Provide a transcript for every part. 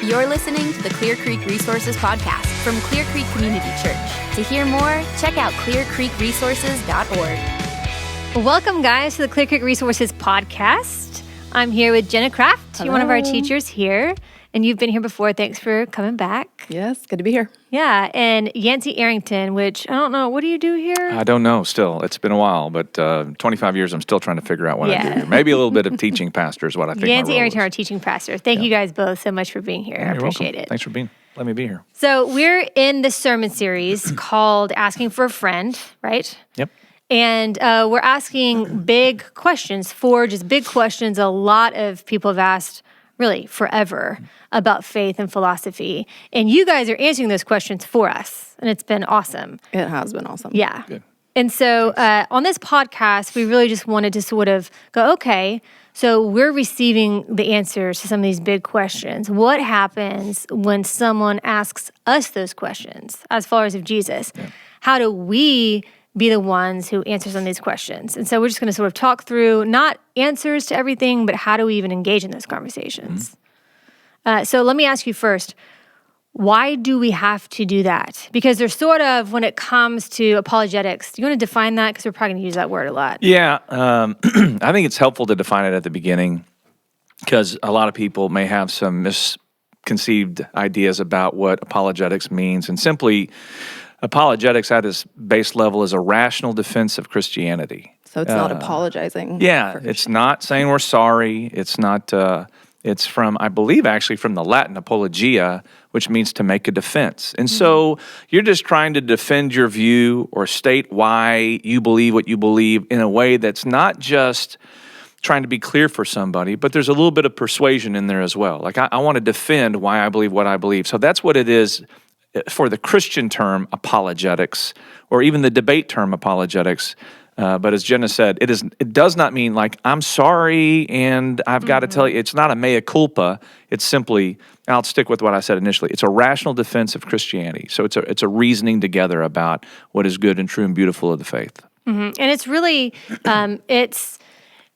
You're listening to the Clear Creek Resources Podcast from Clear Creek Community Church. To hear more, check out clearcreekresources.org. Welcome, guys, to the Clear Creek Resources Podcast. I'm here with Jenna Kraft, one of our teachers here. And you've been here before. Thanks for coming back. Yes, good to be here. Yeah, and Yancey Arrington, which I don't know, what do you do here? I don't know still. It's been a while, but 25 years, I'm still trying to figure out what I do here. Maybe a little bit of teaching pastor is what I think Yancey my role Arrington, is. our teaching pastor. Thank you guys both so much for being here. I appreciate welcome. it. Thanks for letting me be here. So we're in this sermon series called Asking for a Friend, right? Yep. And we're asking big questions, just big questions a lot of people have asked really forever about faith and philosophy. And you guys are answering those questions for us, and it's been awesome. It has been awesome. Yeah. Good. And so on this podcast, we really just wanted to sort of go, okay, so we're receiving the answers to some of these big questions. What happens when someone asks us those questions as followers of Jesus? Yeah. How do we be the ones who answer some of these questions? And so we're just going to sort of talk through not answers to everything, but how do we even engage in those conversations? So let me ask you first, why do we have to do that? Because there's sort of, when it comes to apologetics, do you want to define that? Because we're probably going to use that word a lot. Yeah, I think it's helpful to define it at the beginning because a lot of people may have some misconceived ideas about what apologetics means. And simply, apologetics at its base level is a rational defense of Christianity. So it's not apologizing. Yeah, it's not saying we're sorry. It's not... It's from, I believe, actually from the Latin apologia, which means to make a defense. And so you're just trying to defend your view or state why you believe what you believe in a way that's not just trying to be clear for somebody, but there's a little bit of persuasion in there as well. Like I want to defend why I believe what I believe. So that's what it is for the Christian term apologetics, or even the debate term apologetics. But as Jenna said, it does not mean like, I'm sorry and I've got to tell you, it's not a mea culpa. It's simply, I'll stick with what I said initially, it's a rational defense of Christianity. So it's a reasoning together about what is good and true and beautiful of the faith. And it's really,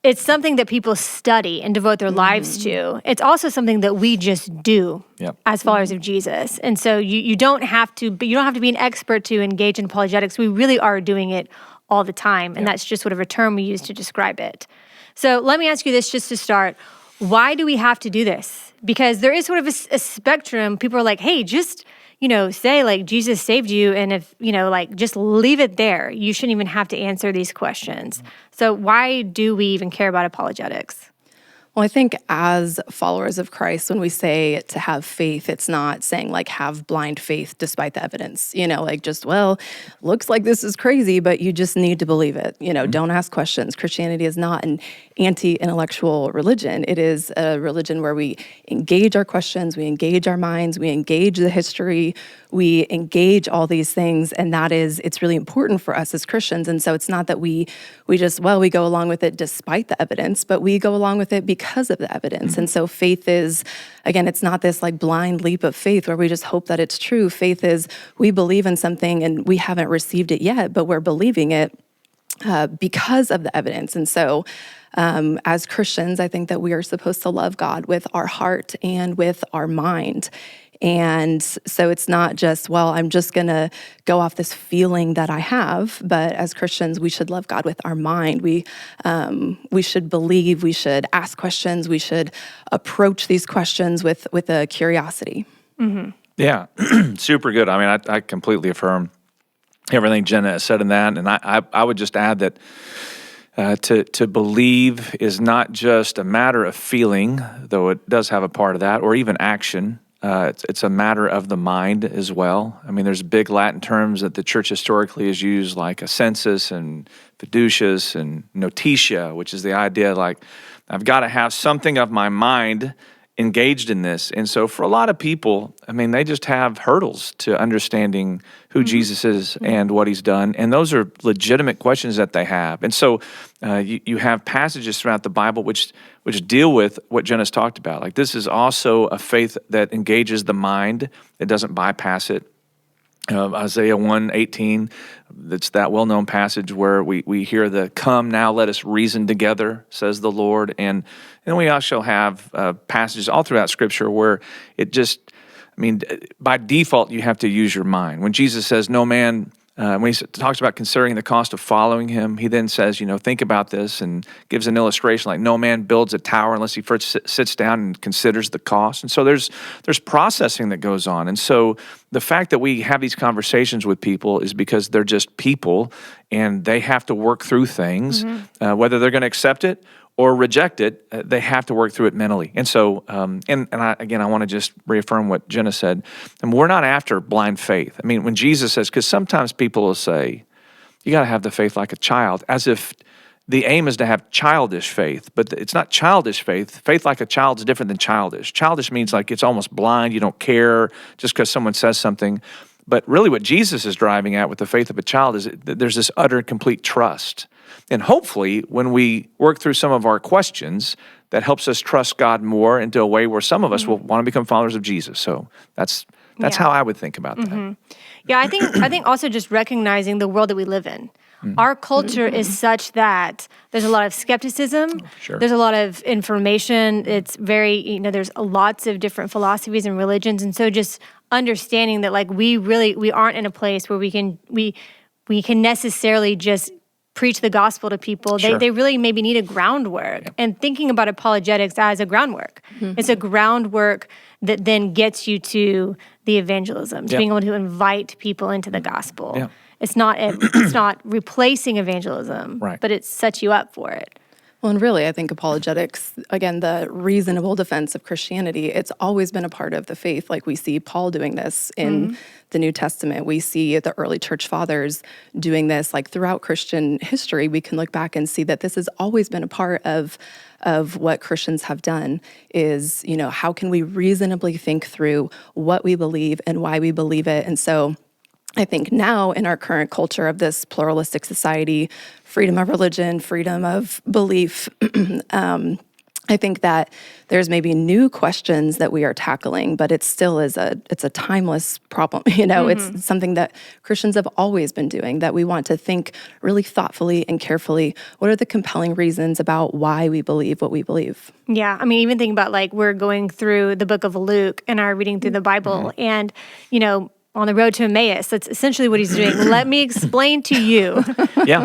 it's something that people study and devote their lives to. It's also something that we just do as followers of Jesus. And so you don't have to be an expert to engage in apologetics. We really are doing it all the time, and that's just sort of a term we use to describe it. So let me ask you this just to start. Why do we have to do this? Because there is sort of a spectrum. People are like, hey, just, say like Jesus saved you, and if, just leave it there. You shouldn't even have to answer these questions. So why do we even care about apologetics? Well, I think as followers of Christ, when we say to have faith, it's not saying like have blind faith despite the evidence, looks like this is crazy, but you just need to believe it. Don't ask questions. Christianity is not an anti-intellectual religion. It is a religion where we engage our questions, we engage our minds, we engage the history, we engage all these things, and it's really important for us as Christians. And so it's not that we go along with it despite the evidence, but we go along with it because of the evidence. And so faith is, again, it's not this like blind leap of faith where we just hope that it's true. Faith is we believe in something and we haven't received it yet, but we're believing it because of the evidence. And so as Christians, I think that we are supposed to love God with our heart and with our mind. And so it's not just, I'm just going to go off this feeling that I have, but as Christians, we should love God with our mind. We should believe, we should ask questions, we should approach these questions with a curiosity. Mm-hmm. Yeah, super good. I mean, I completely affirm everything Jenna has said in that, and I would just add that to believe is not just a matter of feeling, though it does have a part of that, or even action. It's a matter of the mind as well. I mean, there's big Latin terms that the church historically has used, like assensus and fiducius and notitia, which is the idea like I've got to have something of my mind engaged in this. And so for a lot of people, I mean, they just have hurdles to understanding who Jesus is and what he's done. And those are legitimate questions that they have. And so you have passages throughout the Bible which deal with what Jenna's talked about. Like this is also a faith that engages the mind. It doesn't bypass it. Isaiah 1:18, that's that well-known passage where we hear the "Come now, let us reason together," says the Lord. And we also have passages all throughout Scripture where it just, by default, you have to use your mind. When Jesus says, no man, when he talks about considering the cost of following him, he then says, think about this, and gives an illustration like no man builds a tower unless he first sits down and considers the cost. And so there's processing that goes on. And so the fact that we have these conversations with people is because they're just people, and they have to work through things, whether they're going to accept it or reject it, they have to work through it mentally. And so, I want to just reaffirm what Jenna said. And we're not after blind faith. When Jesus says, because sometimes people will say, you got to have the faith like a child, as if the aim is to have childish faith, but it's not childish faith. Faith like a child is different than childish. Childish means like it's almost blind, you don't care just because someone says something. But really what Jesus is driving at with the faith of a child is that there's this utter, complete trust. And hopefully, when we work through some of our questions, that helps us trust God more into a way where some of us will want to become followers of Jesus. So that's how I would think about that. Yeah, I think also just recognizing the world that we live in. Our culture is such that there's a lot of skepticism. Sure. There's a lot of information. It's very, there's lots of different philosophies and religions. And so just understanding that we aren't in a place where we can necessarily just preach the gospel to people. Sure. They really maybe need a groundwork. And thinking about apologetics as a groundwork. It's a groundwork that then gets you to the evangelism, to being able to invite people into the gospel. Yeah. It's not replacing evangelism, Right. but it sets you up for it. Well, and really, I think apologetics, again, the reasonable defense of Christianity, it's always been a part of the faith. Like we see Paul doing this in the New Testament. We see the early church fathers doing this. Like throughout Christian history, we can look back and see that this has always been a part of what Christians have done is, how can we reasonably think through what we believe and why we believe it? And so I think now in our current culture of this pluralistic society, freedom of religion, freedom of belief, I think that there's maybe new questions that we are tackling, but it still is it's a timeless problem. It's something that Christians have always been doing, that we want to think really thoughtfully and carefully. What are the compelling reasons about why we believe what we believe? Yeah, even think about we're going through the book of Luke and are reading through the Bible, and on the road to Emmaus, that's essentially what he's doing. Let me explain to you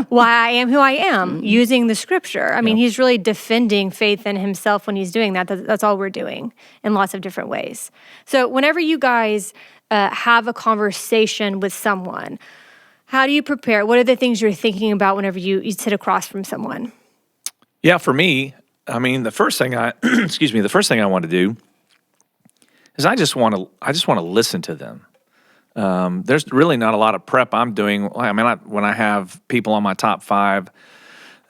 why I am who I am using the scripture. He's really defending faith in himself when he's doing that. That's all we're doing in lots of different ways. So whenever you guys have a conversation with someone, how do you prepare? What are the things you're thinking about whenever you sit across from someone? Yeah, for me, the first thing I want to do is I just want to listen to them. There's really not a lot of prep I'm doing. When I have people on my top 5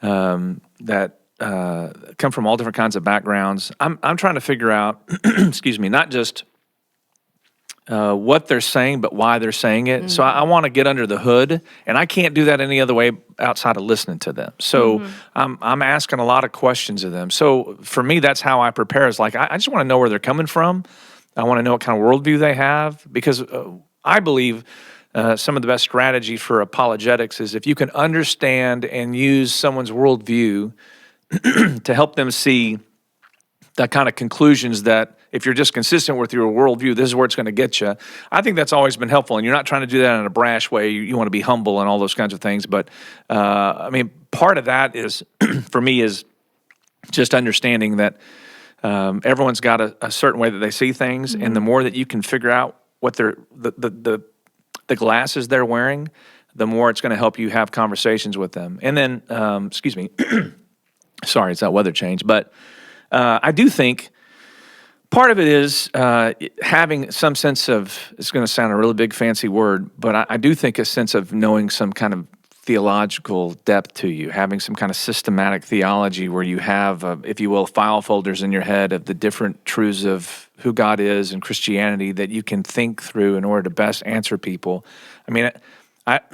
that come from all different kinds of backgrounds, I'm trying to figure out, not just what they're saying, but why they're saying it. So I want to get under the hood, and I can't do that any other way outside of listening to them. So I'm asking a lot of questions of them. So for me, that's how I prepare. Is I just want to know where they're coming from. I want to know what kind of worldview they have, because I believe some of the best strategy for apologetics is if you can understand and use someone's worldview to help them see the kind of conclusions that if you're just consistent with your worldview, this is where it's going to get you. I think that's always been helpful, and you're not trying to do that in a brash way. You want to be humble and all those kinds of things. But part of that is, for me, is just understanding that everyone's got a certain way that they see things, and the more that you can figure out what the glasses they're wearing, the more it's going to help you have conversations with them. And then, sorry, it's that weather change, but I do think part of it is having some sense of, it's going to sound a really big fancy word, but I do think a sense of knowing some kind of theological depth to you, having some kind of systematic theology where you have, if you will, file folders in your head of the different truths of who God is and Christianity that you can think through in order to best answer people.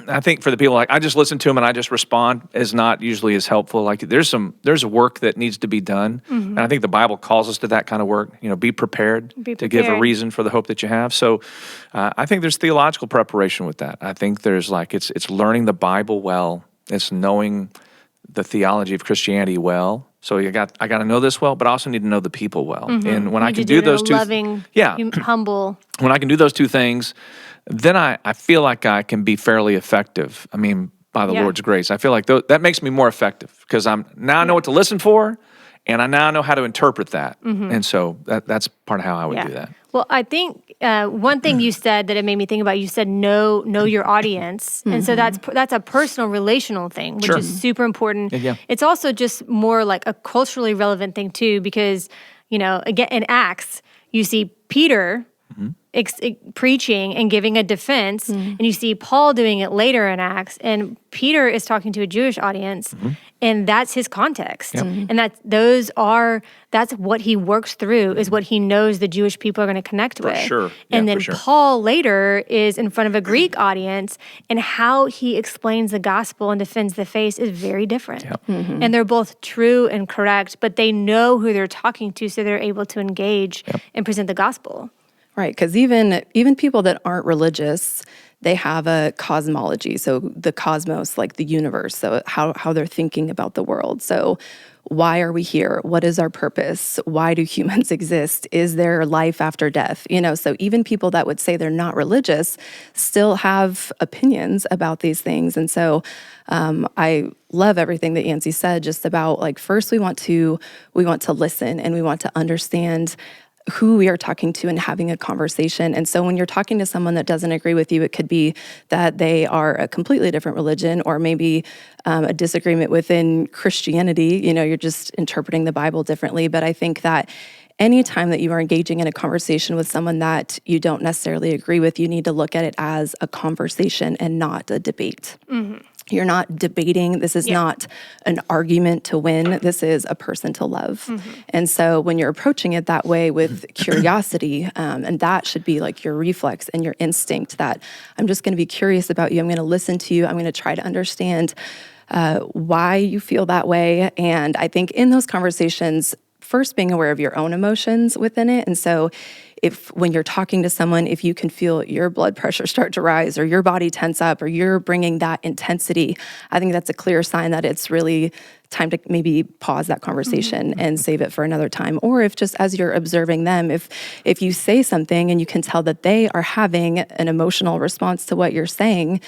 I think for the people like I just listen to them and I just respond is not usually as helpful. Like there's a work that needs to be done, and I think the Bible calls us to that kind of work. Be prepared to give a reason for the hope that you have. So I think there's theological preparation with that. I think there's it's learning the Bible well. It's knowing the theology of Christianity well. So I got to know this well, but I also need to know the people well. And when I can do those two, loving, humble. When I can do those two things, then I feel like I can be fairly effective. I mean, by the Lord's grace, I feel like that makes me more effective because I know what to listen for, and I now know how to interpret that. And so that's part of how I would do that. Well, I think one thing you said that it made me think about, you said know your audience. And so that's a personal relational thing, which is super important. Yeah. It's also just more like a culturally relevant thing too, because, again, in Acts, you see Peter preaching and giving a defense, and you see Paul doing it later in Acts, and Peter is talking to a Jewish audience, and that's his context, and that's what he works through, is what he knows the Jewish people are going to connect with. Sure. And then Paul later is in front of a Greek audience, and how he explains the gospel and defends the faith is very different. And they're both true and correct, but they know who they're talking to, so they're able to engage and present the gospel. Right, because even people that aren't religious, they have a cosmology, so the cosmos, like the universe, so how they're thinking about the world. So why are we here? What is our purpose? Why do humans exist? Is there life after death? So even people that would say they're not religious still have opinions about these things. And so I love everything that Yancey said, just about first we want to listen, and we want to understand who we are talking to and having a conversation. And so when you're talking to someone that doesn't agree with you, it could be that they are a completely different religion, or maybe a disagreement within Christianity. You're just interpreting the Bible differently. But I think that anytime that you are engaging in a conversation with someone that you don't necessarily agree with, you need to look at it as a conversation and not a debate. You're not debating. This is not an argument to win. This is a person to love. And so when you're approaching it that way with curiosity, and that should be like your reflex and your instinct, that I'm just going to be curious about you. I'm going to listen to you. I'm going to try to understand why you feel that way. And I think in those conversations, first being aware of your own emotions within it. And so when you're talking to someone, if you can feel your blood pressure start to rise, or your body tense up, or you're bringing that intensity, I think that's a clear sign that it's really time to maybe pause that conversation and save it for another time. Or if just as you're observing them, if you say something and you can tell that they are having an emotional response to what you're saying,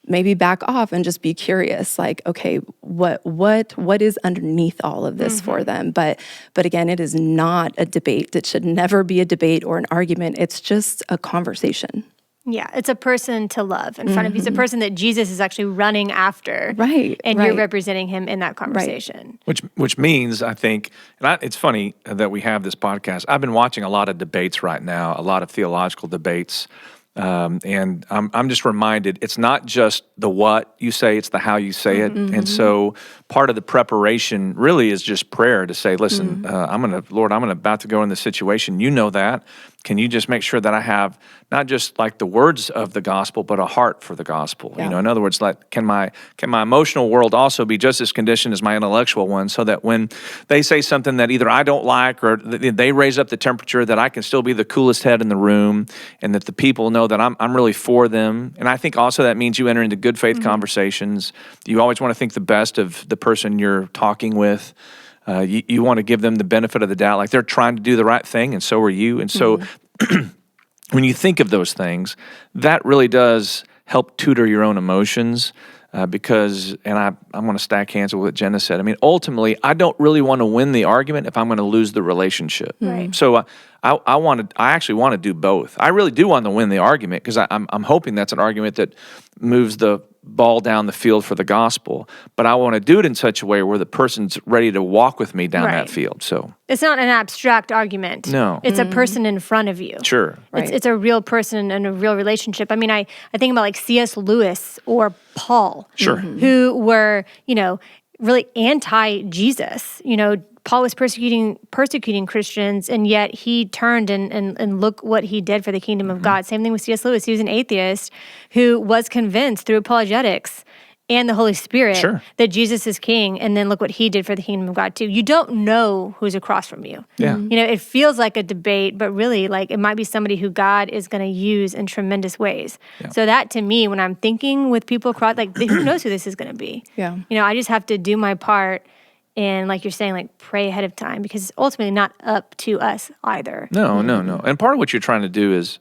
maybe back off and just be curious, okay, what is underneath all of this for them? But again, it is not a debate. It should never be a debate or an argument. It's just a conversation. Yeah, it's a person to love in front of you. It's a person that Jesus is actually running after. Right. And you're representing him in that conversation. Right. Which means, I think, it's funny that we have this podcast. I've been watching a lot of debates right now, a lot of theological debates. And I'm just reminded, it's not just the what you say, it's the how you say it. And so part of the preparation really is just prayer to say, listen, Lord, I'm about to go in this situation. You know that. Can you just make sure that I have not just the words of the gospel, but a heart for the gospel? Yeah. In other words, can my emotional world also be just as conditioned as my intellectual one, so that when they say something that either I don't like or they raise up the temperature, that I can still be the coolest head in the room, and that the people know that I'm really for them. And I think also that means you enter into good faith conversations. You always want to think the best of the person you're talking with. You want to give them the benefit of the doubt, like they're trying to do the right thing, and so are you. And so when you think of those things, that really does help tutor your own emotions, because, and I'm going to stack hands with what Jenna said. I mean, ultimately, I don't really want to win the argument if I'm going to lose the relationship. Right. So I actually want to do both. I really do want to win the argument, because I'm hoping that's an argument that moves the ball down the field for the gospel, but I want to do it in such a way where the person's ready to walk with me down that field. So it's not an abstract argument. No. It's a person in front of you. Sure. Right. It's a real person and a real relationship. I mean, I think about C.S. Lewis or Paul, Sure. who were, really anti-Jesus. Paul was persecuting Christians, and yet he turned and look what he did for the kingdom of God. Same thing with C.S. Lewis. He was an atheist who was convinced through apologetics and the Holy Spirit that Jesus is king, and then look what he did for the kingdom of God too. You don't know who's across from you. Yeah. You know, it feels like a debate, but really, like, it might be somebody who God is going to use in tremendous ways. Yeah. So that, to me, when I'm thinking with people across, like, who knows who this is going to be? Yeah. You know, I just have to do my part and, like you're saying, like, pray ahead of time, because it's ultimately not up to us either. No. And part of what you're trying to do is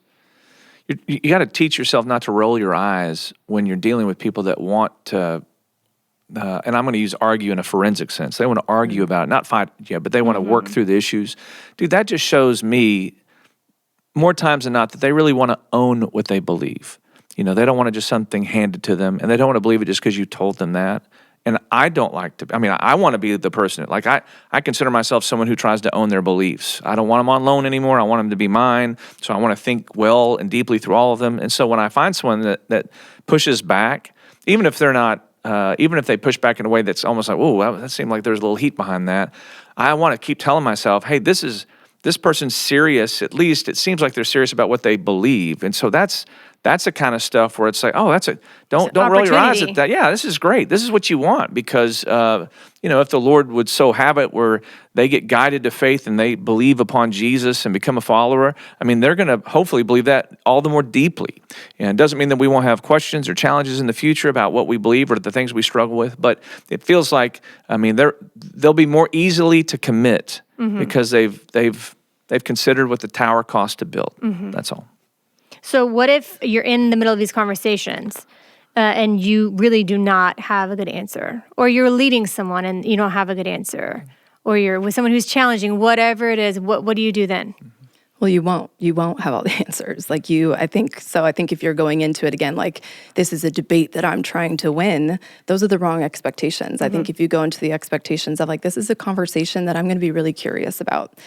you got to teach yourself not to roll your eyes when you're dealing with people that want to, and I'm going to use argue in a forensic sense. They want to argue about it, not fight, but they want to work through the issues. Dude, that just shows me more times than not that they really want to own what they believe. You know, they don't want to just something handed to them, and they don't want to believe it just because you told them that. And I don't like to, I want to be the person, like I consider myself someone who tries to own their beliefs. I don't want them on loan anymore. I want them to be mine. So I want to think well and deeply through all of them. And so when I find someone that pushes back, even if they're not, even if they push back in a way that's almost like, oh, that seemed like there's a little heat behind that, I want to keep telling myself, hey, this person's serious. At least it seems like they're serious about what they believe. And so that's the kind of stuff where it's like, oh, don't roll your eyes at that. Yeah, this is great. This is what you want, because if the Lord would so have it where they get guided to faith and they believe upon Jesus and become a follower, they're going to hopefully believe that all the more deeply. And it doesn't mean that we won't have questions or challenges in the future about what we believe or the things we struggle with, but it feels like they'll be more easily to commit because they've considered what the tower cost to build. That's all. So what if you're in the middle of these conversations and you really do not have a good answer, or you're leading someone and you don't have a good answer, or you're with someone who's challenging, whatever it is, what do you do then? Well, you won't have all the answers. I think if you're going into it again, like, this is a debate that I'm trying to win, those are the wrong expectations. I think if you go into the expectations of, like, this is a conversation that I'm going to be really curious about,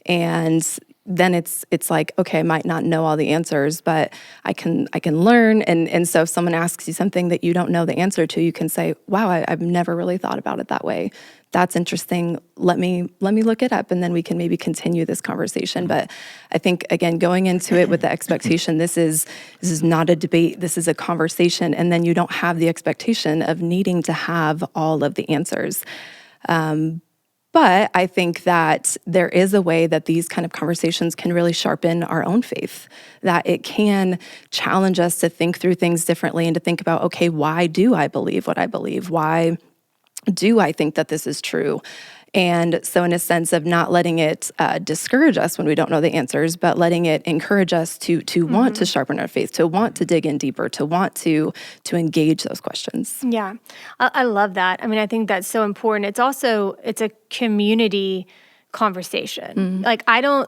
and then it's like, okay, I might not know all the answers, but I can learn. And so if someone asks you something that you don't know the answer to, you can say, wow, I've never really thought about it that way. That's interesting. Let me look it up, and then we can maybe continue this conversation. But I think, again, going into it with the expectation, this is not a debate, this is a conversation, and then you don't have the expectation of needing to have all of the answers. But I think that there is a way that these kind of conversations can really sharpen our own faith, that it can challenge us to think through things differently and to think about, okay, why do I believe what I believe? Why do I think that this is true? And so in a sense of not letting it discourage us when we don't know the answers, but letting it encourage us to want to sharpen our faith, to want to dig in deeper, to want to engage those questions. Yeah, I love that. I think that's so important. It's a community conversation. Like, no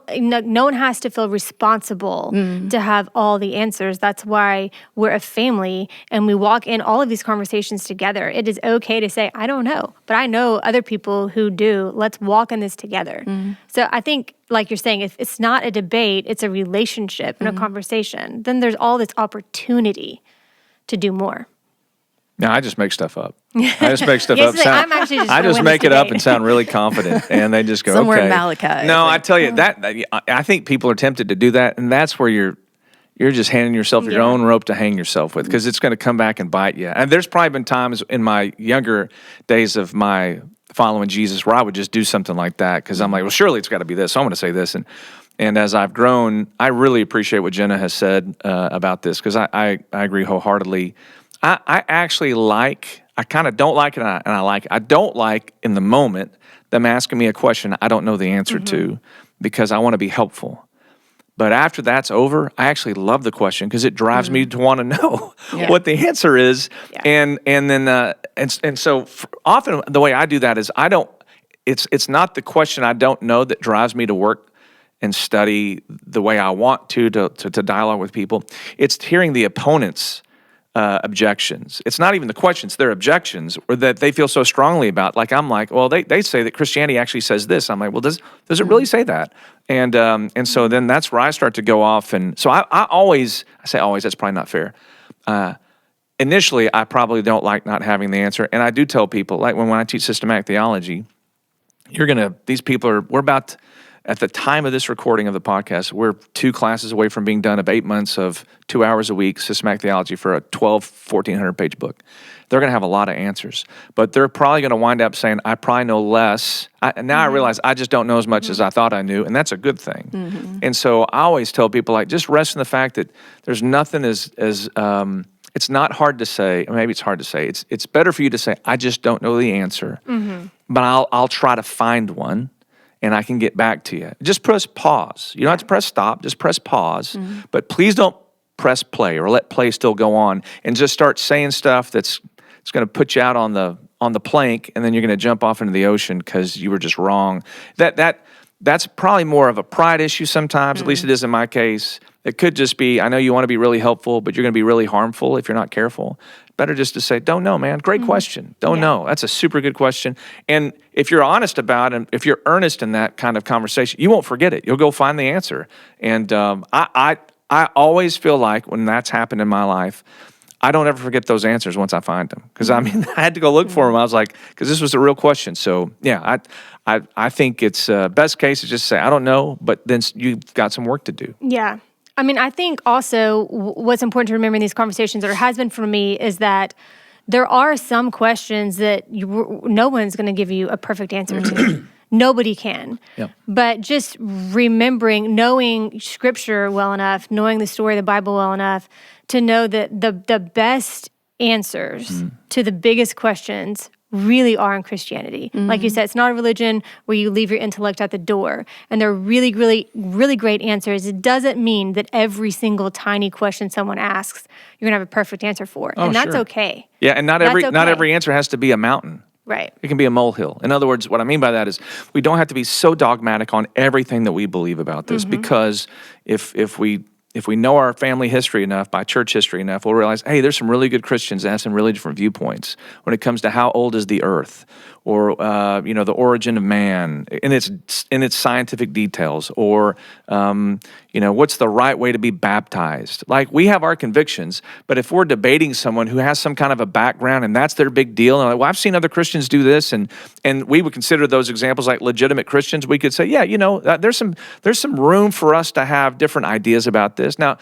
one has to feel responsible to have all the answers. That's why we're a family and we walk in all of these conversations together. It is okay to say, I don't know, but I know other people who do. Let's walk in this together. So I think, like you're saying, if it's not a debate, it's a relationship and a conversation, then there's all this opportunity to do more. No, I just make stuff up. I just make stuff up. I just make it up and sound really confident, and they just go, somewhere okay. in Malachi. No, I tell you that I think people are tempted to do that, and that's where you're just handing yourself your own rope to hang yourself with, because it's going to come back and bite you. And there's probably been times in my younger days of my following Jesus where I would just do something like that, because I'm like, well, surely it's got to be this, so I'm going to say this. And as I've grown, I really appreciate what Jenna has said about this, because I agree wholeheartedly. I actually I kind of don't like it, and I like it. I don't like, in the moment, them asking me a question I don't know the answer to, because I want to be helpful. But after that's over, I actually love the question, because it drives me to want to know what the answer is. Yeah. And so often the way I do that is it's not the question I don't know that drives me to work and study the way I want to dialogue with people. It's hearing the opponent's objections. It's not even the questions, they're objections, or that they feel so strongly about. Like, I'm like, well, they say that Christianity actually says this. I'm like, well, does it really say that? And so then that's where I start to go off. And so I say always, that's probably not fair. Initially, I probably don't like not having the answer. And I do tell people, like when I teach systematic theology, these people we're about, at the time of this recording of the podcast, we're 2 classes away from being done of 8 months of 2 hours a week, systematic theology for a 1,400 page book. They're going to have a lot of answers, but they're probably going to wind up saying, I probably know less. I realize I just don't know as much as I thought I knew, and that's a good thing. And so I always tell people, like, just rest in the fact that there's nothing as it's not hard to say, or maybe it's hard to say. It's better for you to say, I just don't know the answer, but I'll try to find one, and I can get back to you. Just press pause. You don't have to press stop, just press pause. But please don't press play or let play still go on and just start saying stuff that's going to put you out on the plank, and then you're going to jump off into the ocean because you were just wrong. That's probably more of a pride issue sometimes, at least it is in my case. It could just be, I know you want to be really helpful, but you're going to be really harmful if you're not careful. Better just to say, don't know, man. Great question. Don't know. That's a super good question. And if you're honest about it, and if you're earnest in that kind of conversation, you won't forget it. You'll go find the answer. And I always feel like when that's happened in my life, I don't ever forget those answers once I find them. Because I had to go look for them. I was like, because this was a real question. So yeah, I think it's best case is just say, I don't know, but then you've got some work to do. Yeah. I mean, I think also what's important to remember in these conversations, or has been for me, is that there are some questions that no one's going to give you a perfect answer to. Nobody can. Yep. But just remembering, knowing Scripture well enough, knowing the story of the Bible well enough to know that the best answers to the biggest questions really are in Christianity. Like you said, it's not a religion where you leave your intellect at the door. And they're really, really, really great answers. It doesn't mean that every single tiny question someone asks, you're gonna have a perfect answer for. And that's okay. Yeah, and not every answer has to be a mountain. Right. It can be a molehill. In other words, what I mean by that is we don't have to be so dogmatic on everything that we believe about this, because if we know our family history enough, by church history enough, we'll realize, hey, there's some really good Christians that have some really different viewpoints when it comes to how old is the earth, or the origin of man in its scientific details, or what's the right way to be baptized. Like, we have our convictions, but if we're debating someone who has some kind of a background and that's their big deal, and like, well, I've seen other Christians do this, and we would consider those examples like legitimate Christians, we could say, yeah, there's some room for us to have different ideas about this. Now,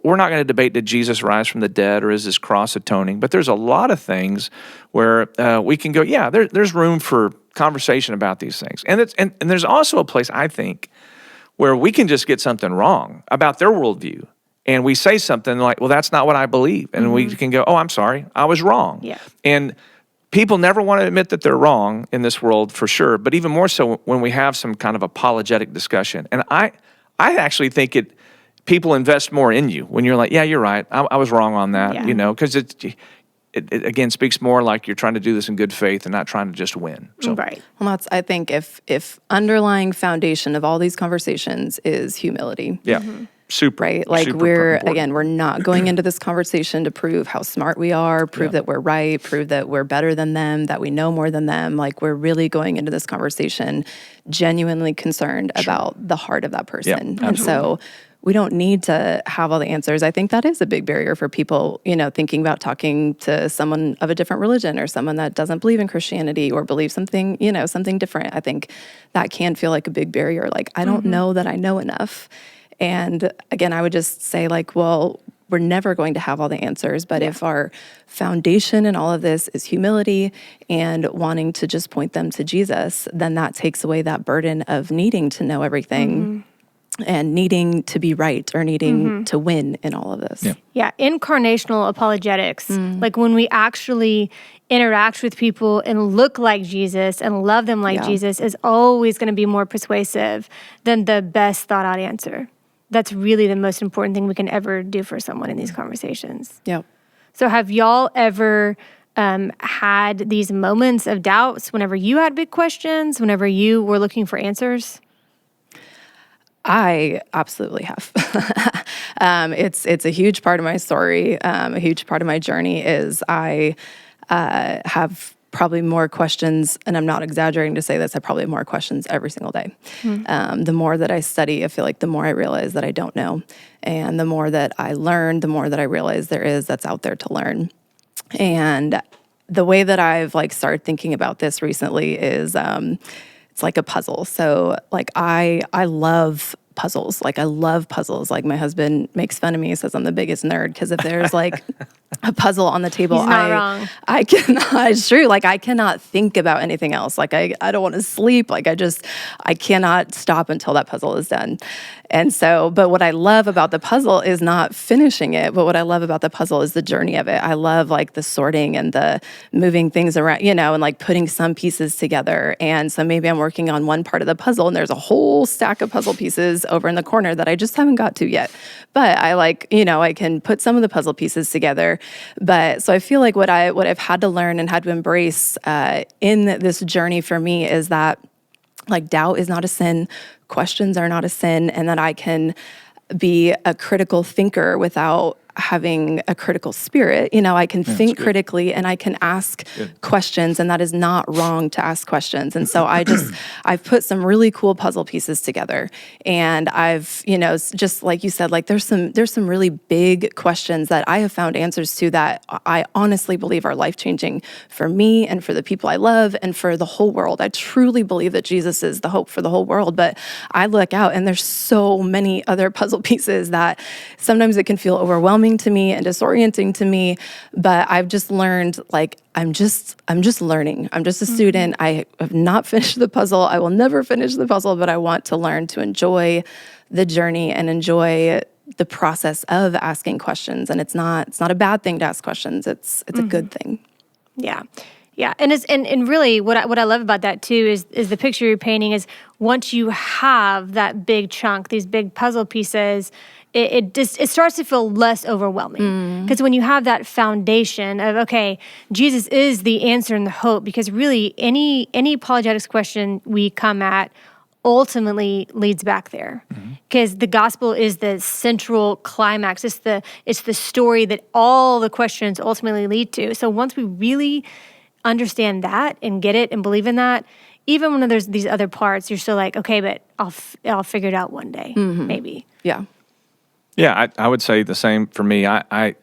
we're not going to debate, did Jesus rise from the dead, or is this cross atoning? But there's a lot of things where we can go, yeah, there's room for conversation about these things. And there's also a place, I think, where we can just get something wrong about their worldview. And we say something like, well, that's not what I believe. And we can go, oh, I'm sorry, I was wrong. Yeah. And people never want to admit that they're wrong in this world, for sure, but even more so when we have some kind of apologetic discussion. And I actually think people invest more in you when you're like, yeah, you're right, I was wrong on that, because it again speaks more like you're trying to do this in good faith and not trying to just win. So. Right. Well, I think if underlying foundation of all these conversations is humility. Yeah. Super. Right? Like, we're not going into this conversation to prove how smart we are, prove that we're right, prove that we're better than them, that we know more than them. Like, we're really going into this conversation genuinely concerned about the heart of that person. And so we don't need to have all the answers. I think that is a big barrier for people, thinking about talking to someone of a different religion, or someone that doesn't believe in Christianity or believes something, something different. I think that can feel like a big barrier. Like, I don't know that I know enough. And again, I would just say, like, well, we're never going to have all the answers, but if our foundation in all of this is humility and wanting to just point them to Jesus, then that takes away that burden of needing to know everything and needing to be right, or needing to win in all of this. Yeah, incarnational apologetics, like when we actually interact with people and look like Jesus and love them like Jesus, is always going to be more persuasive than the best thought out answer. That's really the most important thing we can ever do for someone in these conversations. Yep. So have y'all ever had these moments of doubts whenever you had big questions, whenever you were looking for answers? I absolutely have. It's a huge part of my story. A huge part of my journey is I have probably more questions, and I'm not exaggerating to say this, I probably have more questions every single day. The more that I study, I feel like the more I realize that I don't know. And the more that I learn, the more that I realize there is that's out there to learn. And the way that I've started thinking about this recently is it's like a puzzle. So like I love puzzles. Like I love puzzles. Like my husband makes fun of me, says I'm the biggest nerd, because if there's like a puzzle on the table, He's not wrong. I cannot, it's true. Like I cannot think about anything else. Like I don't want to sleep. Like I cannot stop until that puzzle is done. And so, but what I love about the puzzle is not finishing it, but what I love about the puzzle is the journey of it. I love like the sorting and the moving things around, and like putting some pieces together. And so maybe I'm working on one part of the puzzle and there's a whole stack of puzzle pieces over in the corner that I just haven't got to yet. But I like, I can put some of the puzzle pieces together. But so I feel like what I've had to learn and had to embrace in this journey for me is that like doubt is not a sin, questions are not a sin, and that I can be a critical thinker without having a critical spirit. I can think critically and I can ask questions, and that is not wrong to ask questions. And so I've put some really cool puzzle pieces together, and I've, just like you said, like there's some really big questions that I have found answers to that I honestly believe are life-changing for me and for the people I love and for the whole world. I truly believe that Jesus is the hope for the whole world, but I look out and there's so many other puzzle pieces that sometimes it can feel overwhelming to me and disorienting to me, but I've just learned, like, I'm just learning. I'm just a student. I have not finished the puzzle. I will never finish the puzzle, but I want to learn to enjoy the journey and enjoy the process of asking questions. And it's not a bad thing to ask questions. It's a good thing. Yeah. Yeah, and really what I love about that too is the picture you're painting is once you have that big chunk, these big puzzle pieces, it starts to feel less overwhelming. Because when you have that foundation of, okay, Jesus is the answer and the hope, because really any apologetics question we come at ultimately leads back there, because the gospel is the central climax. It's the story that all the questions ultimately lead to. So once we really understand that and get it and believe in that, even when there's these other parts, you're still like, okay, but I'll figure it out one day, maybe. Yeah. Yeah, I would say the same for me. I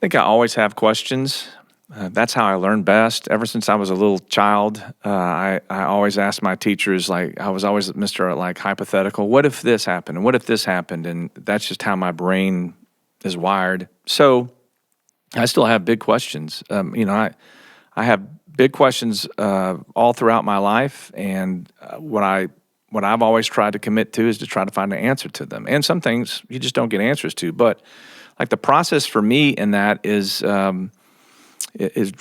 think I always have questions. That's how I learn best. Ever since I was a little child, I always asked my teachers, like, I was always Mr. like hypothetical. What if this happened? And what if this happened? And that's just how my brain is wired. So I still have big questions. I have big questions all throughout my life, and what I've always tried to commit to is to try to find an answer to them. And some things you just don't get answers to. But like the process for me in that is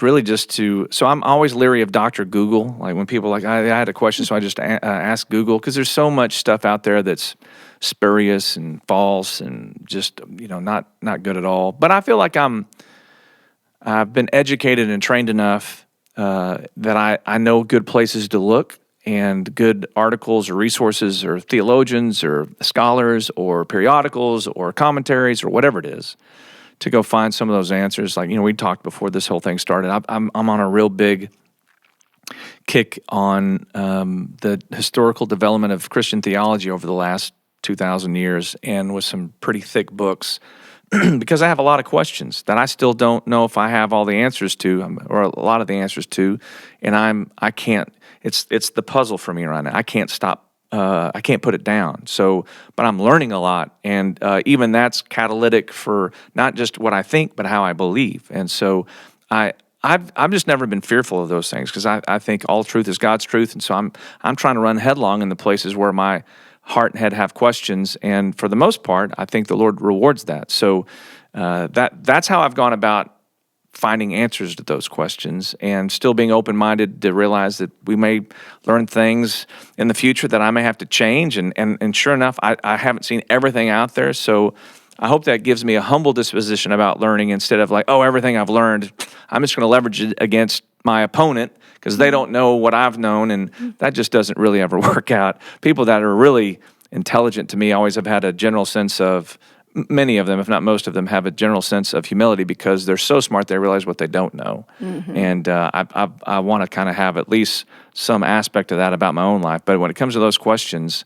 really just to. So I'm always leery of Dr. Google. Like when people are like, I had a question, so I just ask Google, because there's so much stuff out there that's spurious and false and just not good at all. But I feel like I've been educated and trained enough that I know good places to look and good articles or resources or theologians or scholars or periodicals or commentaries or whatever it is to go find some of those answers. Like, we talked before this whole thing started. I'm on a real big kick on the historical development of Christian theology over the last 2,000 years, and with some pretty thick books, because I have a lot of questions that I still don't know if I have all the answers to, or a lot of the answers to, and I can't. It's the puzzle for me right now. I can't stop. I can't put it down. So, but I'm learning a lot, and even that's catalytic for not just what I think, but how I believe. And so, I've just never been fearful of those things, because I think all truth is God's truth, and so I'm trying to run headlong in the places where my heart and head have questions, and for the most part, I think the Lord rewards that. So that's how I've gone about finding answers to those questions, and still being open-minded to realize that we may learn things in the future that I may have to change, and sure enough, I haven't seen everything out there, so I hope that gives me a humble disposition about learning, instead of like, oh, everything I've learned, I'm just going to leverage it against my opponent because they don't know what I've known, and that just doesn't really ever work out. People that are really intelligent to me always have had a general sense of, many of them, if not most of them, have a general sense of humility because they're so smart they realize what they don't know. And I want to kind of have at least some aspect of that about my own life. But when it comes to those questions,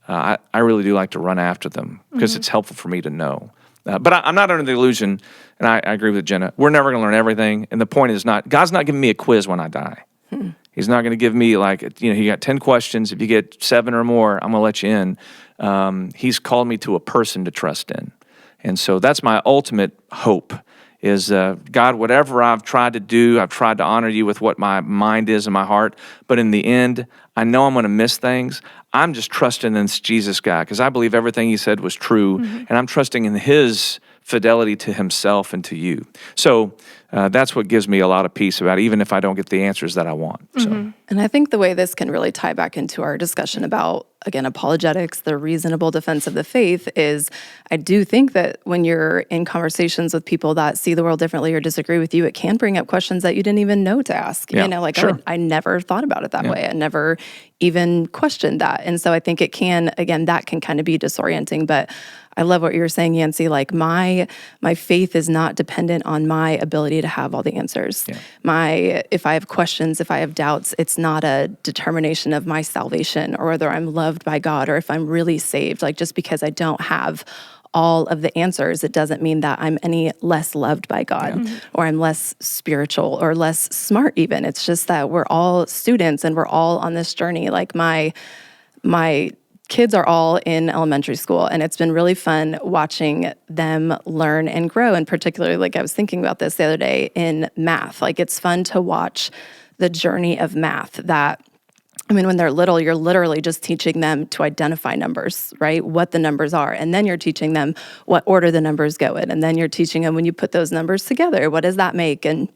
I really do like to run after them because it's helpful for me to know. But I'm not under the illusion, and I agree with Jenna, we're never going to learn everything. And the point is not, God's not giving me a quiz when I die. He's not going to give me he got 10 questions. If you get 7 or more, I'm going to let you in. He's called me to a person to trust in. And so that's my ultimate hope is, God, whatever I've tried to do, I've tried to honor you with what my mind is and my heart. But in the end, I know I'm going to miss things. I'm just trusting in this Jesus guy because I believe everything he said was true. And I'm trusting in his fidelity to himself and to you. So that's what gives me a lot of peace about it, even if I don't get the answers that I want. So. And I think the way this can really tie back into our discussion about, again, apologetics, the reasonable defense of the faith is, I do think that when you're in conversations with people that see the world differently or disagree with you, it can bring up questions that you didn't even know to ask. Yeah, You know, like sure. I never thought about it that way. I never even questioned that. And so I think it can, again, that can kind of be disorienting. But I love what you were saying, Yancey. Like my faith is not dependent on my ability to have all the answers. If I have questions, if I have doubts, it's not a determination of my salvation or whether I'm loved by God or if I'm really saved. Like just because I don't have all of the answers, it doesn't mean that I'm any less loved by God or I'm less spiritual or less smart even. It's just that we're all students and we're all on this journey. Like my kids are all in elementary school, and it's been really fun watching them learn and grow. And particularly, like I was thinking about this the other day in math. Like it's fun to watch the journey of math when they're little, you're literally just teaching them to identify numbers, right? What the numbers are. And then you're teaching them what order the numbers go in. And then you're teaching them when you put those numbers together, what does that make? And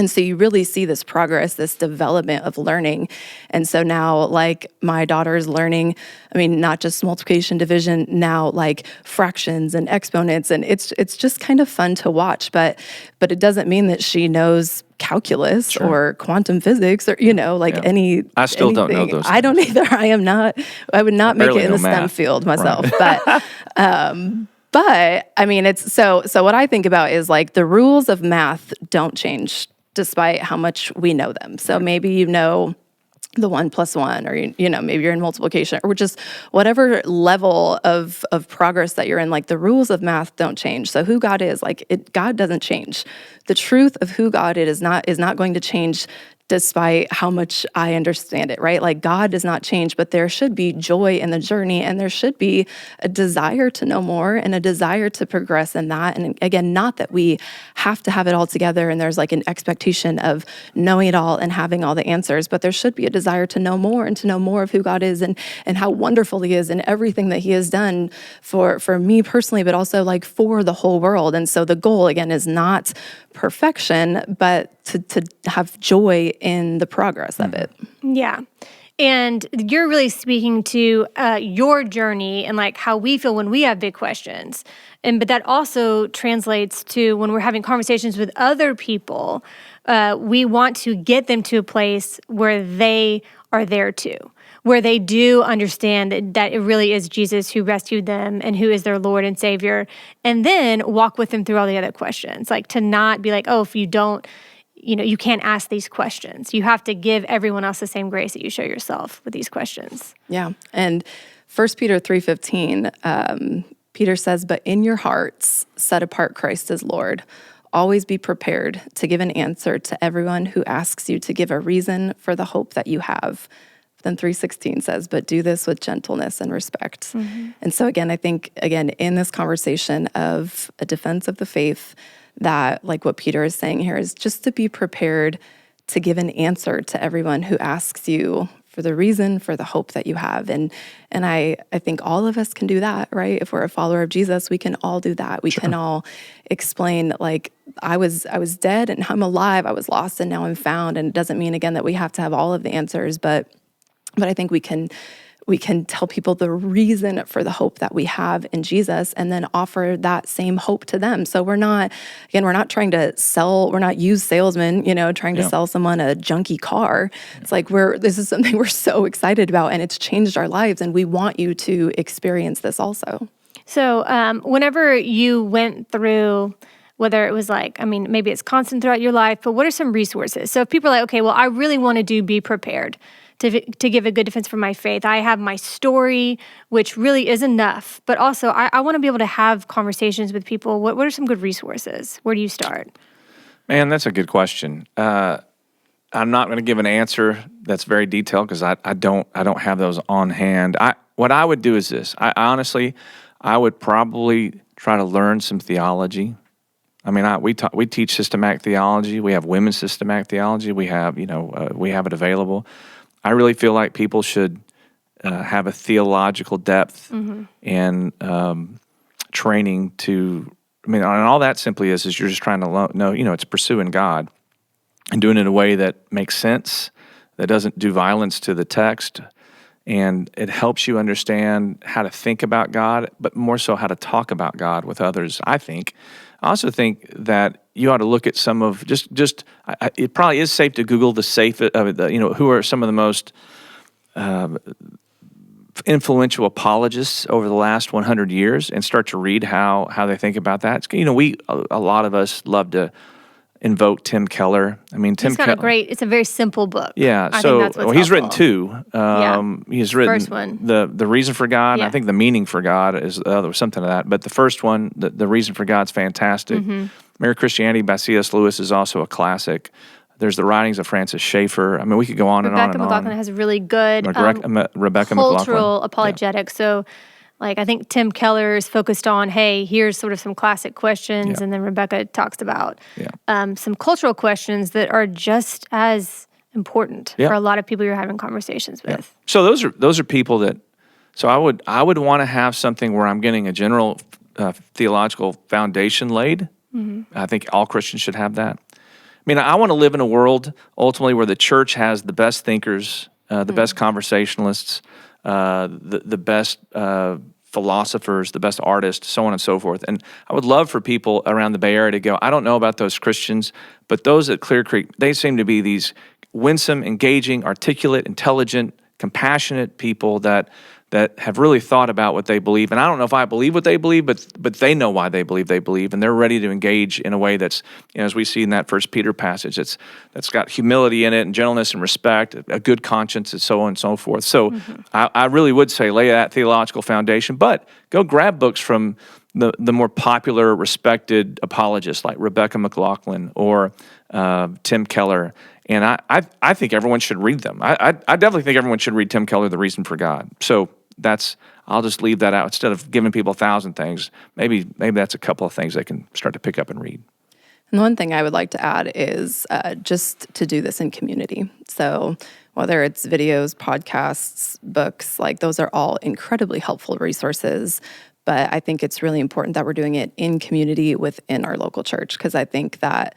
so you really see this progress, this development of learning. And so now, like, my daughter is learning, not just multiplication, division, now like fractions and exponents. And it's just kind of fun to watch. But it doesn't mean that she knows calculus or quantum physics or, any. I still don't know those things. I don't either. I would not make it in the STEM field myself. Right. But it's so what I think about is like the rules of math don't change despite how much we know them. So maybe you know the 1 + 1, or maybe you're in multiplication, or just whatever level of progress that you're in. Like the rules of math don't change. So who God is, God doesn't change. The truth of who God is not going to change despite how much I understand it, right? Like God does not change, but there should be joy in the journey, and there should be a desire to know more and a desire to progress in that. And again, not that we have to have it all together and there's like an expectation of knowing it all and having all the answers, but there should be a desire to know more and to know more of who God is and how wonderful he is and everything that he has done for me personally, but also like for the whole world. And so the goal, again, is not perfection, but to have joy in the progress of it. Yeah. And you're really speaking to your journey and like how we feel when we have big questions. But that also translates to when we're having conversations with other people, we want to get them to a place where they are there too, where they do understand that it really is Jesus who rescued them and who is their Lord and Savior, and then walk with them through all the other questions. Like to not be like, oh, if you don't, you can't ask these questions. You have to give everyone else the same grace that you show yourself with these questions. Yeah. And 1 Peter 3:15, Peter says, "But in your hearts, set apart Christ as Lord. Always be prepared to give an answer to everyone who asks you to give a reason for the hope that you have." Then 3:16 says, "But do this with gentleness and respect." And so again, I think, in this conversation of a defense of the faith, that like what Peter is saying here is just to be prepared to give an answer to everyone who asks you for the reason for the hope that you have. And I think all of us can do that, right? If we're a follower of Jesus, we can all do that. We can all explain, like, I was dead and I'm alive. I was lost and now I'm found. And it doesn't mean, again, that we have to have all of the answers, but I think we can tell people the reason for the hope that we have in Jesus and then offer that same hope to them. So we're not trying to sell, we're not used salesmen, trying to sell someone a junky car. It's like this is something we're so excited about and it's changed our lives and we want you to experience this also. So whenever you went through, whether it was like, maybe it's constant throughout your life, but what are some resources? So if people are like, okay, well, I really want to be prepared to give a good defense for my faith. I have my story, which really is enough, but also I want to be able to have conversations with people. What are some good resources? Where do you start? Man, that's a good question. I I'm not going to give an answer that's very detailed because I don't have those on hand. What I would do is this. I honestly would probably try to learn some theology. I mean, we teach systematic theology. We have women's systematic theology. We have we have it available. I really feel like people should have a theological depth and training to. I mean, and all that simply is you're just trying to know. It's pursuing God and doing it in a way that makes sense, that doesn't do violence to the text, and it helps you understand how to think about God, but more so how to talk about God with others. I also think that you ought to look at some of it probably is safe to Google who are some of the most influential apologists over the last 100 years and start to read how they think about that. A lot of us love to invoke Tim Keller. I mean, He's got it's a very simple book. Yeah, I think that's what's he's helpful. written two. He's written First one. The Reason for God, and Yeah. I think The Meaning for God is something of that. But the first one, the Reason for God's fantastic. Mere Christianity by C.S. Lewis is also a classic. There's the writings of Francis Schaeffer. I mean, we could go on and on and on. Rebecca McLaughlin has really good Rebecca cultural McLaughlin. apologetics. So, like, I think Tim Keller is focused on, hey, here's sort of some classic questions, and then Rebecca talks about some cultural questions that are just as important for a lot of people you're having conversations with. So those are people that. So I would want to have something where I'm getting a general theological foundation laid. I think all Christians should have that. I mean, I want to live in a world ultimately where the church has the best thinkers, the best conversationalists, the best philosophers, the best artists, so on and so forth. And I would love for people around the Bay Area to go, I don't know about those Christians, but those at Clear Creek, they seem to be these winsome, engaging, articulate, intelligent, compassionate people that have really thought about what they believe. And I don't know if I believe what they believe, but they know why they believe, and they're ready to engage in a way that's, as we see in that 1 Peter passage, that's got humility in it and gentleness and respect, a good conscience, and so on and so forth. So I really would say lay that theological foundation, but go grab books from the more popular, respected apologists like Rebecca McLaughlin or Tim Keller. And I think everyone should read them. I definitely think everyone should read Tim Keller, The Reason for God. So I'll just leave that out. Instead of giving people 1,000 things, maybe that's a couple of things they can start to pick up and read. And the one thing I would like to add is just to do this in community. So whether it's videos, podcasts, books, like those are all incredibly helpful resources. But I think it's really important that we're doing it in community within our local church, because I think that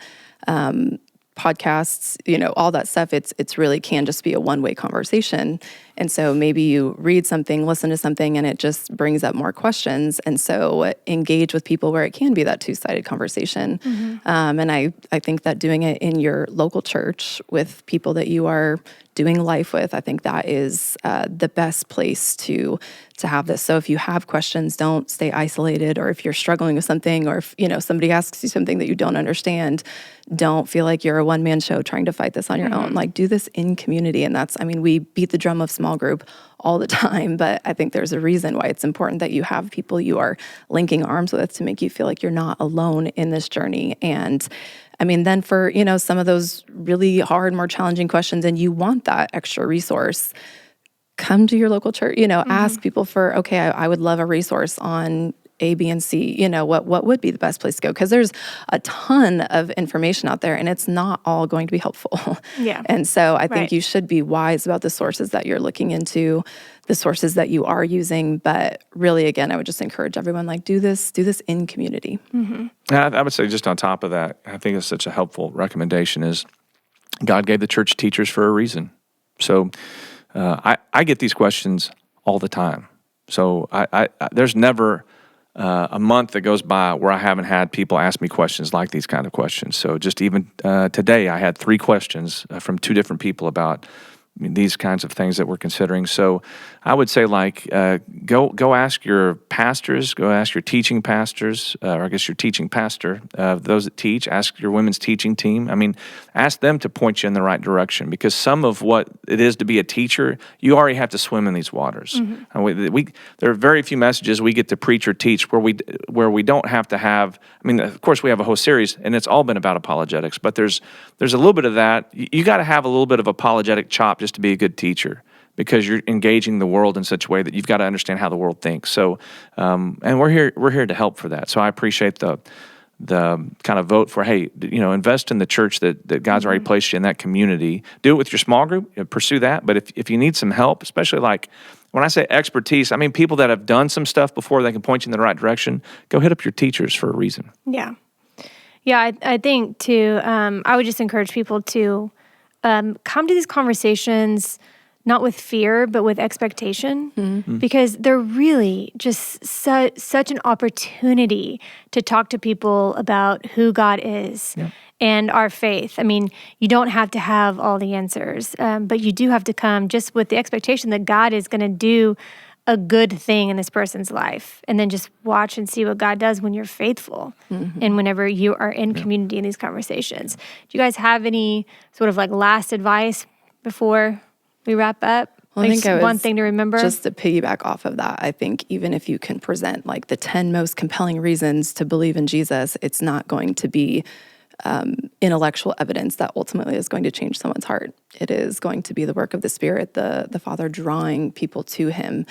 podcasts, all that stuff, it's really can just be a one-way conversation. And so maybe you read something, listen to something, and it just brings up more questions. And so engage with people where it can be that two-sided conversation. And I think that doing it in your local church with people that you are doing life with, I think that is the best place to have this. So if you have questions, don't stay isolated, or if you're struggling with something, or if somebody asks you something that you don't understand, don't feel like you're a one-man show trying to fight this on your own. Like, do this in community. And we beat the drum of small group all the time, but I think there's a reason why it's important that you have people you are linking arms with to make you feel like you're not alone in this journey. And I mean, then for, some of those really hard, more challenging questions, and you want that extra resource, come to your local church, ask people for, okay, I would love a resource on A, B, and C, what would be the best place to go? Because there's a ton of information out there, and it's not all going to be helpful. Yeah. And so I think you should be wise about the sources that you're looking into, the sources that you are using. But really, again, I would just encourage everyone, do this in community. I would say just on top of that, I think it's such a helpful recommendation is God gave the church teachers for a reason. So I get these questions all the time. So I there's never a month that goes by where I haven't had people ask me questions like these kind of questions. So just even today, I had 3 questions from 2 different people about these kinds of things that we're considering. So I would say, like, go ask your pastors, go ask your teaching pastors, or I guess your teaching pastor, those that teach, ask your women's teaching team. I mean, ask them to point you in the right direction, because some of what it is to be a teacher, you already have to swim in these waters. And there are very few messages we get to preach or teach where we don't have to have, I mean, of course we have a whole series and it's all been about apologetics, but there's a little bit of that. You got to have a little bit of apologetic chop just to be a good teacher, because you're engaging the world in such a way that you've got to understand how the world thinks. So, and we're here to help for that. So I appreciate the kind of vote for, hey, invest in the church that God's already placed you in, that community. Do it with your small group, pursue that. But if you need some help, especially like when I say expertise, I mean people that have done some stuff before, they can point you in the right direction. Go hit up your teachers for a reason. Yeah. Yeah, I think too, I would just encourage people to come to these conversations not with fear, but with expectation, because they're really just such an opportunity to talk to people about who God is and our faith. I mean, you don't have to have all the answers, but you do have to come just with the expectation that God is going to do a good thing in this person's life, and then just watch and see what God does when you're faithful and whenever you are in community in these conversations. Do you guys have any sort of like last advice before we wrap up? Well, I think one thing to remember. Just to piggyback off of that, I think even if you can present like the 10 most compelling reasons to believe in Jesus, it's not going to be intellectual evidence that ultimately is going to change someone's heart. It is going to be the work of the Spirit, the Father drawing people to Him.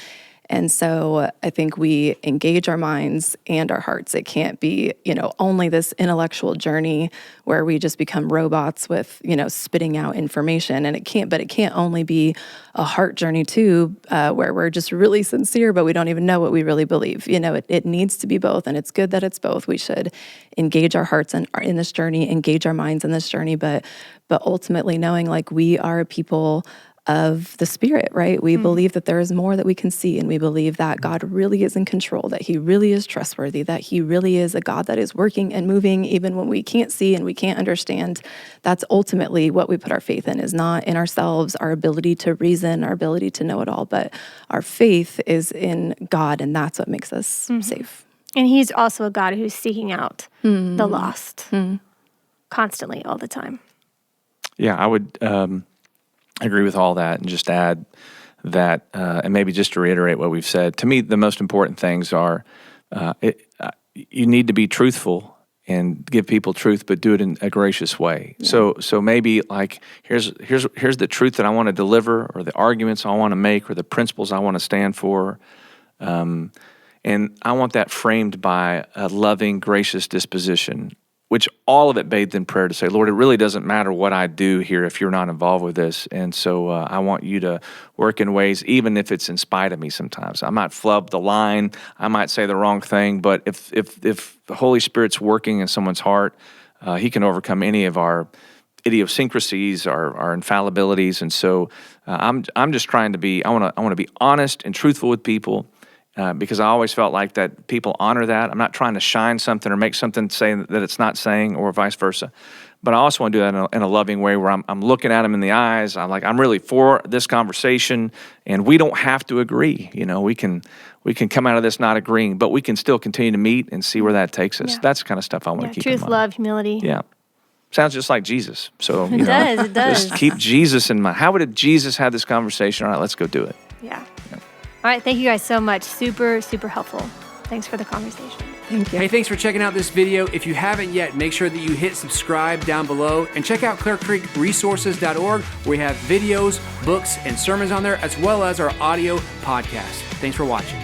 And so I think we engage our minds and our hearts. It can't be, only this intellectual journey where we just become robots with, spitting out information. And it can't only be a heart journey too, where we're just really sincere, but we don't even know what we really believe. It needs to be both, and it's good that it's both. We should engage our hearts in this journey, engage our minds in this journey, but ultimately knowing like we are a people of the Spirit, right? We believe that there is more that we can see, and we believe that God really is in control, that He really is trustworthy, that He really is a God that is working and moving even when we can't see and we can't understand. That's ultimately what we put our faith in, is not in ourselves, our ability to reason, our ability to know it all, but our faith is in God, and that's what makes us safe. And He's also a God who's seeking out the lost constantly, all the time. Yeah, I would agree with all that, and just add that, and maybe just to reiterate what we've said, to me, the most important things are you need to be truthful and give people truth, but do it in a gracious way. Yeah. So maybe like here's the truth that I want to deliver, or the arguments I want to make, or the principles I want to stand for, and I want that framed by a loving, gracious disposition, which all of it bathed in prayer to say, Lord, it really doesn't matter what I do here if you're not involved with this. And so I want you to work in ways, even if it's in spite of me sometimes. I might flub the line, I might say the wrong thing, but if the Holy Spirit's working in someone's heart, He can overcome any of our idiosyncrasies, our infallibilities. And so I'm just trying to be, I want to be honest and truthful with people, because I always felt like that people honor that. I'm not trying to shine something or make something say that it's not saying, or vice versa. But I also want to do that in a loving way, where I'm looking at them in the eyes. I'm really for this conversation, and we don't have to agree. We can come out of this not agreeing, but we can still continue to meet and see where that takes us. Yeah. That's the kind of stuff I want to keep in mind. Truth, love, humility. Yeah. Sounds just like Jesus. So it does. Just keep Jesus in mind. How would Jesus have this conversation? All right, let's go do it. Yeah. All right, thank you guys so much. Super, super helpful. Thanks for the conversation. Thank you. Hey, thanks for checking out this video. If you haven't yet, make sure that you hit subscribe down below, and check out ClearCreekResources.org, where we have videos, books, and sermons on there, as well as our audio podcast. Thanks for watching.